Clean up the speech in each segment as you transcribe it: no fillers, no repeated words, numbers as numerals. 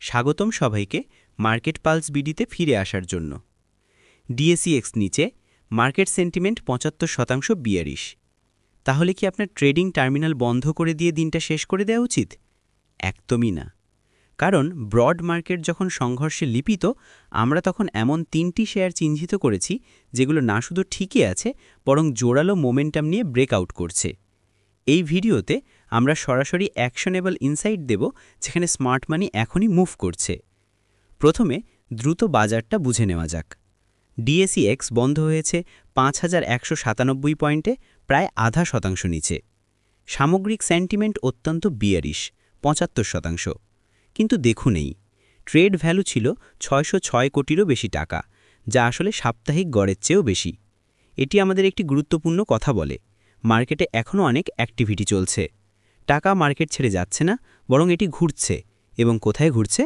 স্বাগতম সবাইকে market pulse বিডিতে ফিরে আসার জন্য। ডিএসইএক্স নিচে, মার্কেট সেন্টিমেন্ট ৭৫% বিয়ারিশ। তাহলে কি আপনার ট্রেডিং টার্মিনাল বন্ধ করে দিয়ে দিনটা শেষ করে দেওয়া উচিত? একদমই না। কারণ ব্রড মার্কেট যখন সংঘর্ষে লিপিত, আমরা তখন এমন ৩টি শেয়ার চিহ্নিত করেছি যেগুলো না শুধু ঠিকই আছে, বরং জোরালো মোমেন্টাম নিয়ে ব্রেকআউট করছে। এই ভিডিওতে আমরা সরাসরি অ্যাকশনেবল ইনসাইট দেব, যেখানে স্মার্ট মানি এখনই মুভ করছে। প্রথমে দ্রুত বাজারটা বুঝে নেওয়া যাক। ডিএসইএক্স বন্ধ হয়েছে ৫,১৯৭ পয়েন্টে, প্রায় ০.৫% নিচে। সামগ্রিক সেন্টিমেন্ট অত্যন্ত বিয়ারিশ, ৭৫%। কিন্তু দেখুন, এই ট্রেড ভ্যালু ছিল ৬০৬ কোটিরও বেশি টাকা, যা আসলে সাপ্তাহিক গড়ের চেয়েও বেশি। এটি আমাদের একটি গুরুত্বপূর্ণ কথা বলে। মার্কেটে এখনও অনেক অ্যাক্টিভিটি চলছে। টাকা মার্কেট ছেড়ে যাচ্ছে না, বরং এটি ঘুরছে। এবং কোথায় ঘুরছে?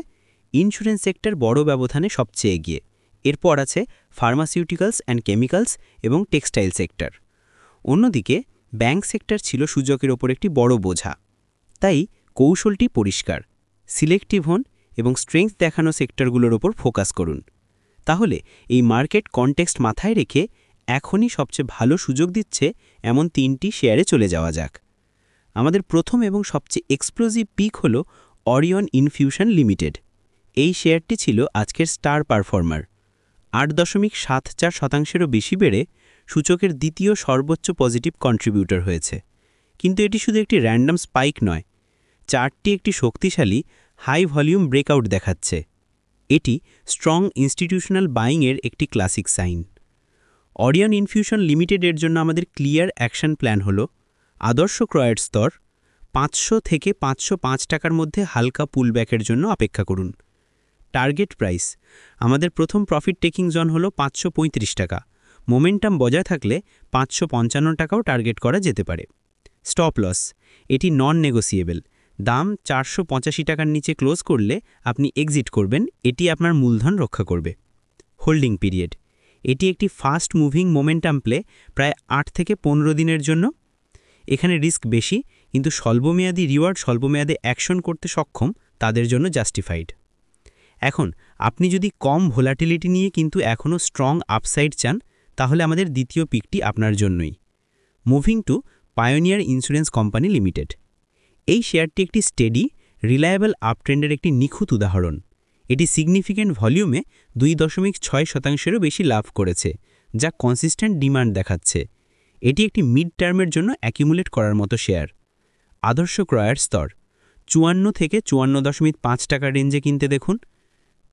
ইন্স্যুরেন্স সেক্টর বড় ব্যবধানে সবচেয়ে এগিয়ে। এরপর আছে ফার্মাসিউটিক্যালস অ্যান্ড কেমিক্যালস এবং টেক্সটাইল সেক্টর। অন্যদিকে ব্যাংক সেক্টর ছিল সূচকের ওপর একটি বড় বোঝা। তাই কৌশলটি পরিষ্কার: সিলেক্টিভ হন এবং স্ট্রেংথ দেখানো সেক্টরগুলোর ওপর ফোকাস করুন। তাহলে এই মার্কেট কনটেক্সট মাথায় রেখে এখনই সবচেয়ে ভালো সুযোগ দিচ্ছে এমন ৩টি শেয়ারে চলে যাওয়া যাক। আমাদের প্রথম এবং সবচেয়ে এক্সপ্লোজিভ পিক হল অরিয়ন ইনফিউশন লিমিটেড। এই শেয়ারটি ছিল আজকের স্টার পারফর্মার। ৮.৭৪%-এরও বেশি বেড়ে সূচকের দ্বিতীয় সর্বোচ্চ পজিটিভ কন্ট্রিবিউটর হয়েছে। কিন্তু এটি শুধু একটি র্যান্ডম স্পাইক নয়, চার্টটি একটি শক্তিশালী হাই ভলিউম ব্রেকআউট দেখাচ্ছে। এটি স্ট্রং ইনস্টিটিউশনাল বাইংয়ের একটি ক্লাসিক সাইন। অরিয়ন ইনফিউশন লিমিটেডের জন্য আমাদের ক্লিয়ার অ্যাকশন প্ল্যান হল: আদর্শ ক্রয়ের স্তর ৫০০ থেকে ৫০৫ টাকার মধ্যে হালকা পুলব্যাকের জন্য অপেক্ষা করুন। টার্গেট প্রাইস: আমাদের প্রথম প্রফিট টেকিং জোন হল ৫৩৫ টাকা। মোমেন্টাম বজায় থাকলে ৫৫৫ টাকাও টার্গেট করা যেতে পারে। স্টপ লস: এটি নন নেগোসিয়েবল। দাম ৪৮৫ টাকার নিচে ক্লোজ করলে আপনি এক্সিট করবেন, এটি আপনার মূলধন রক্ষা করবে। হোল্ডিং পিরিয়ড: এটি একটি ফাস্ট মুভিং মোমেন্টাম প্লে, প্রায় ৮ থেকে ১৫ দিনের জন্য। এখানে রিস্ক বেশি, কিন্তু স্বল্পমেয়াদী রিওয়ার্ড স্বল্পমেয়াদে অ্যাকশন করতে সক্ষম তাদের জন্য জাস্টিফাইড। এখন আপনি যদি কম ভোলাটিলিটি নিয়ে কিন্তু এখনও স্ট্রং আপসাইড চান, তাহলে আমাদের দ্বিতীয় পিকটি আপনার জন্যই। Moving to pioneer Insurance company limited. এই শেয়ারটি একটি স্টেডি, রিলায়েবল আপট্রেন্ডের একটি নিখুঁত উদাহরণ। এটি সিগনিফিক্যান্ট ভলিউমে ২.৬%-এরও বেশি লাভ করেছে, যা কনসিস্টেন্ট ডিমান্ড দেখাচ্ছে। এটি একটি মিড টার্মের জন্য অ্যাকিমুলেট করার মতো শেয়ার। আদর্শ ক্রয়ের স্তর ৫৪ থেকে ৫৪.৫ টাকার রেঞ্জে কিনতে দেখুন।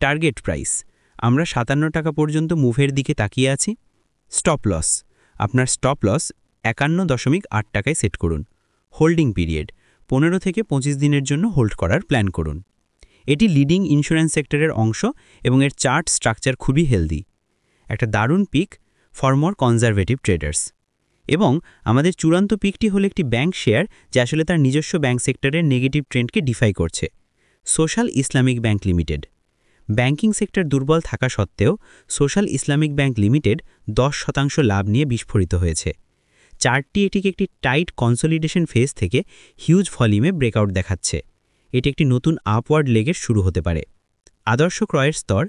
টার্গেট প্রাইস: আমরা ৫৭ টাকা পর্যন্ত মুভের দিকে তাকিয়ে আছি। স্টপ লস: আপনার স্টপ লস ৫১.৮ টাকায় সেট করুন। হোল্ডিং পিরিয়ড: ১৫ থেকে ২৫ দিনের জন্য হোল্ড করার প্ল্যান করুন। এটি লিডিং ইন্স্যুরেন্স সেক্টরের অংশ এবং এর চার্ট স্ট্রাকচার খুবই হেলদি। একটা দারুণ pick for more conservative traders. এবং আমাদের চূড়ান্ত পিকটি হল একটি ব্যাংক শেয়ার, যা আসলে তার নিজস্ব ব্যাংক সেক্টরের নেগেটিভ ট্রেন্ডকে ডিফাই করছে। Social Islamic bank limited. Banking sector দুর্বল থাকা সত্ত্বেও সোশ্যাল ইসলামিক ব্যাংক লিমিটেড ১০% লাভ নিয়ে বিস্ফোরিত হয়েছে। চার্টটি এটিকে একটি টাইট কনসলিডেশন ফেজ থেকে হিউজ ভলিউমে ব্রেকআউট দেখাচ্ছে। এটি একটি নতুন আপওয়ার্ড লেগের শুরু হতে পারে। আদর্শ ক্রয়ের স্তর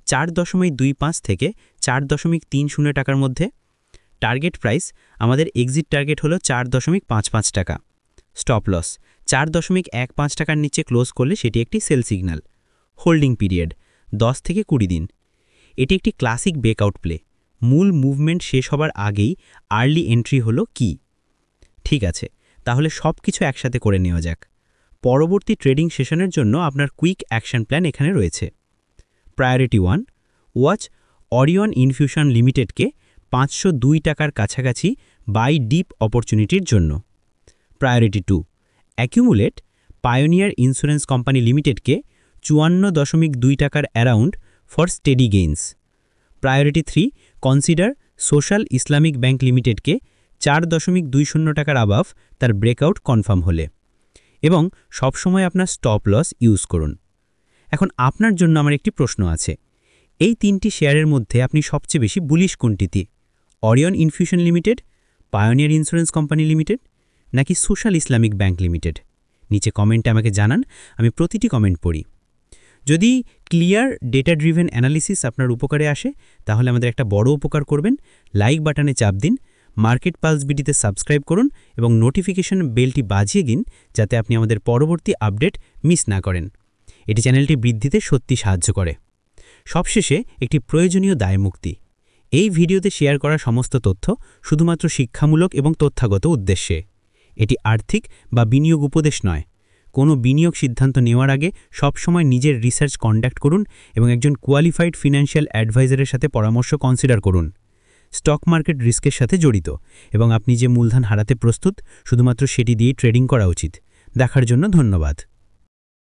৪.২৫ থেকে ৪.৩০ টাকার মধ্যে। টার্গেট প্রাইস: আমাদের এক্সিট টার্গেট হল ৪.৫৫ টাকা। স্টপ লস: ৪.১৫ টাকার নিচে ক্লোজ করলে সেটি একটি সেল সিগন্যাল। হোল্ডিং পিরিয়ড ১০ থেকে ২০ দিন। এটি একটি ক্লাসিক ব্রেকআউট প্লে। মূল মুভমেন্ট শেষ হবার আগেই আর্লি এন্ট্রি হলো কি। ঠিক আছে, তাহলে সব কিছু একসাথে করে নেওয়া যাক। পরবর্তী ট্রেডিং সেশনের জন্য আপনার কুইক অ্যাকশন প্ল্যান এখানে রয়েছে। প্রায়োরিটি 1: ওয়াচ অরিয়ন ইনফিউশন লিমিটেডকে ৫০২ টাকার কাছাকাছি বাই ডিপ অপরচুনিটির জন্য। Priority 2: accumulate Pioneer Insurance company লিমিটেডকে ৫৪.২ টাকার around for steady gains. Priority 3: consider Social Islamic Bank লিমিটেডকে ৪.২০ টাকার আবাভ তার ব্রেকআউট কনফার্ম হলে। এবং সবসময় আপনার স্টপ লস ইউজ করুন। এখন আপনার জন্য আমার একটি প্রশ্ন আছে। এই 3টি শেয়ারের মধ্যে আপনি সবচেয়ে বেশি বুলিশ কোনটিতে? Orion infusion limited, pioneer Insurance company limited, নাকি সোশ্যাল ইসলামিক ব্যাংক লিমিটেড? নিচে কমেন্টে আমাকে জানান, আমি প্রতিটি কমেন্ট পড়ি। যদি ক্লিয়ার ডেটা ড্রিভেন অ্যানালিসিস আপনার উপকারে আসে তাহলে আমাদের একটা বড় উপকার করবেন। লাইক বাটনে চাপ দিন, মার্কেট পালস বিডিতে সাবস্ক্রাইব করুন এবং নোটিফিকেশন বেলটি বাজিয়ে দিন যাতে আপনি আমাদের পরবর্তী আপডেট মিস না করেন। এটি চ্যানেলটি বৃদ্ধিতে সত্যি সাহায্য করে। সবশেষে একটি প্রয়োজনীয় দায়মুক্তি। এই ভিডিওতে শেয়ার করা সমস্ত তথ্য শুধুমাত্র শিক্ষামূলক এবং তথ্যাগত উদ্দেশ্যে। এটি আর্থিক বা বিনিয়োগ উপদেশ নয়। কোনো বিনিয়োগ সিদ্ধান্ত নেওয়ার আগে সবসময় নিজের রিসার্চ কন্ডাক্ট করুন এবং একজন কোয়ালিফাইড ফিনান্সিয়াল অ্যাডভাইজারের সাথে পরামর্শ কনসিডার করুন। স্টক মার্কেট রিস্কের সাথে জড়িত এবং আপনি যে মূলধন হারাতে প্রস্তুত শুধুমাত্র সেটি দিয়েই ট্রেডিং করা উচিত। দেখার জন্য ধন্যবাদ।